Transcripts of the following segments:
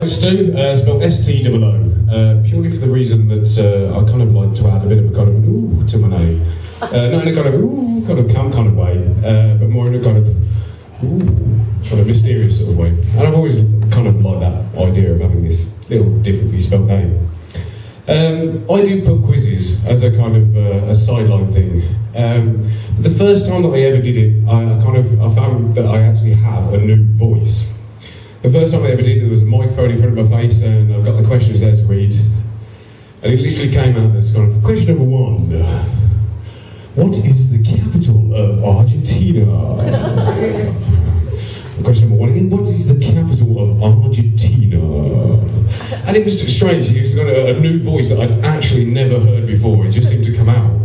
Stoo, spelled S-T-O-O, purely for the reason that I kind of like to add a bit of a kind of ooh to my name. Not in a kind of ooh, kind of camp kind of way, but more in a kind of ooh, kind of mysterious sort of way. And I've always kind of liked that idea of having this little differently spelled name. I do pub quizzes as a kind of a sideline thing. But the first time that I ever did it, I found that I actually have a new voice. The first time I ever did it, there was a microphone in front of my face, and I've got the questions there to read. And it literally came out as kind of question number 1. What is the capital of Argentina? Question number 1 again. What is the capital of Argentina? And it was strange. It got a new voice that I'd actually never heard before. It just seemed to come out.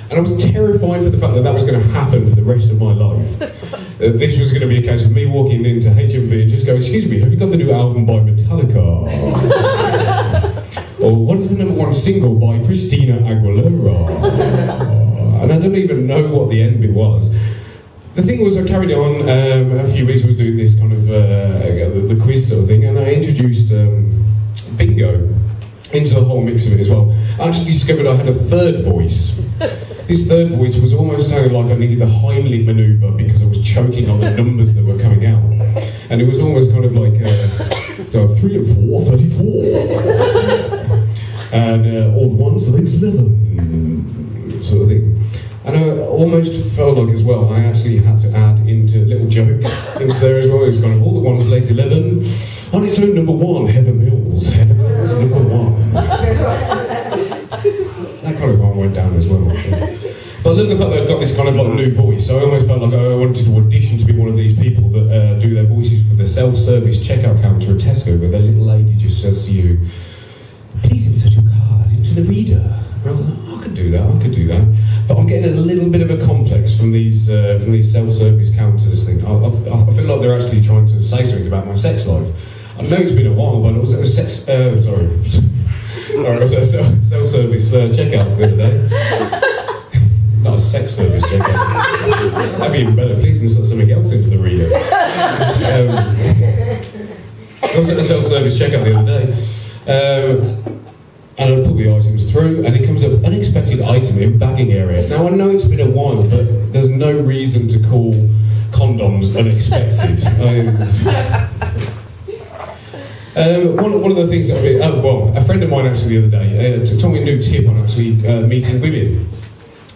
And I was terrified for the fact that that was going to happen for the rest of my life. This was going to be a case of me walking into HMV and just go, excuse me, have you got the new album by Metallica? Or what is the number 1 single by Christina Aguilera? And I don't even know what the end bit was. The thing was, I carried on, a few weeks I was doing this kind of, the quiz sort of thing, and I introduced bingo into the whole mix of it as well. I actually discovered I had a third voice. This third voice was almost sounding like I needed the Heimlich manoeuvre because I was choking on the numbers that were coming out. And it was almost kind of like 3 and 4, 34. And all the ones, the legs 11, sort of thing. And I almost felt like as well, I actually had to add into little jokes into there as well. It's kind of all the ones, legs 11. On its own, number 1, Heather Mills. Heather Mills, number 1. That kind of one went down as well. So. But I love the fact that I've got this kind of like new voice. So I almost felt like I wanted to audition to be one of these people that do their voices for the self-service checkout counter at Tesco, where their little lady just says to you, please insert your card into the reader. And I was like, I could do that. But I'm getting a little bit of a complex from these self-service counters thing. I feel like they're actually trying to say something about my sex life. I know it's been a while, but I was at a self-service checkout the other day. Not a sex service checkout. That'd be even better. Please insert something else into the reader. I was at a self-service checkout the other day. And I put the items through, and it comes up unexpected item in bagging area. Now I know it's been a while, but there's no reason to call condoms unexpected. One of the things that a friend of mine actually the other day told me a new tip on actually meeting women.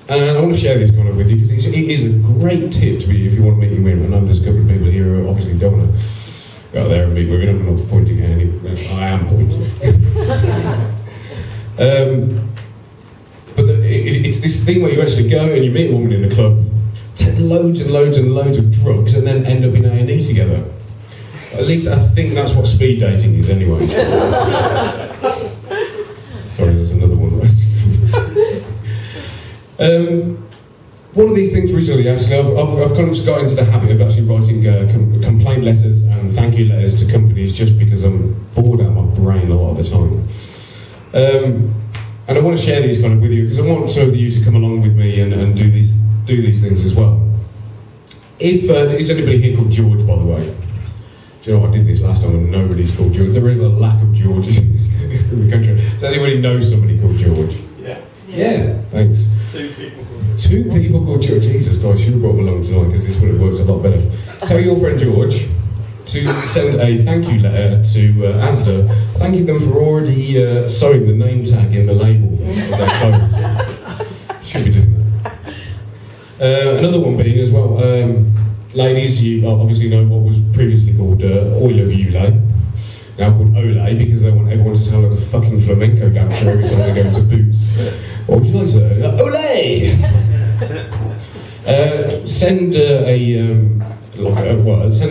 And I want to share this kind of with you because it is a great tip to be if you want to meet women. I know there's a couple of people here who obviously don't want to go out there and meet women. I'm not pointing at any. I am pointing. But it's this thing where you actually go and you meet a woman in a club, take loads and loads and loads of drugs, and then end up in A&E together. At least I think that's what speed dating is, anyway. Sorry, there's another one. One of these things recently, actually, I've kind of got into the habit of actually writing complaint letters and thank you letters to companies just because I'm bored out of my brain a lot of the time. And I want to share these kind of with you because I want some of you to come along with me and do these things as well. Is anybody here called George, by the way? Do you know, I did this last time and nobody's called George. There is a lack of Georges in the country. Does anybody know somebody called George? Yeah, thanks. 2 people called George. 2 people called George. Jesus Christ, you brought them along tonight because this would have worked a lot better. Tell your friend George to send a thank you letter to Asda, thanking them for already sewing the name tag in the label of their clothes. Should be doing that. Another one being as well, ladies, you obviously know what was previously called Oil of Ulay, now called Olay because they want everyone to sound like a fucking flamenco dancer every time they go into Boots. What would you like, sir? Olay! Send a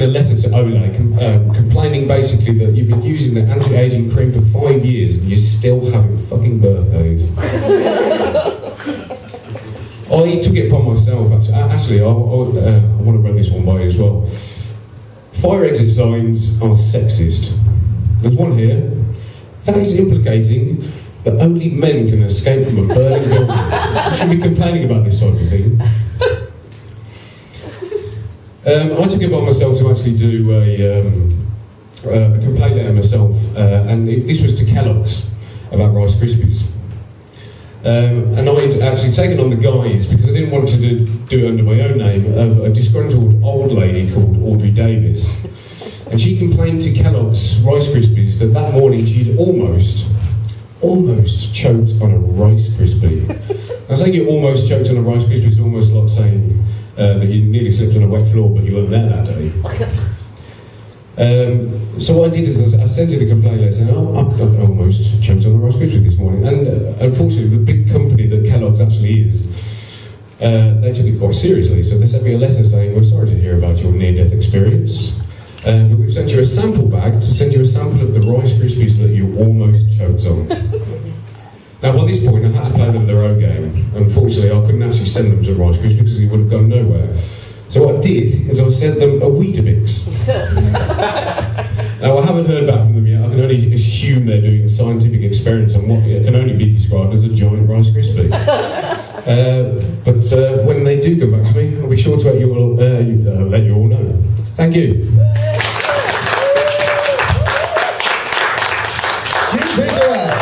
letter to Olay complaining basically that you've been using the anti-aging cream for 5 years and you're still having fucking birthdays. I took it upon myself, actually, I want to run this one by you as well. Fire exit signs are sexist. There's one here. That is implicating that only men can escape from a burning building. You should be complaining about this type of thing. I took it upon myself to actually do a complaint letter myself and this was to Kellogg's about Rice Krispies. And I'd actually taken on the guise, because I didn't want to do it under my own name, of a disgruntled old lady called Audrey Davis. And she complained to Kellogg's Rice Krispies that morning she'd almost choked on a Rice Krispie. I saying you almost choked on a Rice Krispie is almost like saying that you nearly slipped on a wet floor but you weren't there that day. So what I did is I sent in a complaint letter saying, I almost choked on a Rice Krispie this morning. And unfortunately, the big company that Kellogg's actually is, they took it quite seriously. So they sent me a letter saying, we're sorry to hear about your near-death experience. But we've sent you a sample bag to send you a sample of the Rice Krispies that you almost choked on. Now, by this point, I had to play them their own game. Unfortunately, I couldn't actually send them to Rice Krispies because he would have gone nowhere. So what I did is I sent them a Weetabix. Now, I haven't heard back from them yet. I can only assume they're doing scientific experiments on what can only be described as a giant Rice Krispie. But when they do come back to me, I'll be sure to let you all know. Thank you. Stoo Pittaway.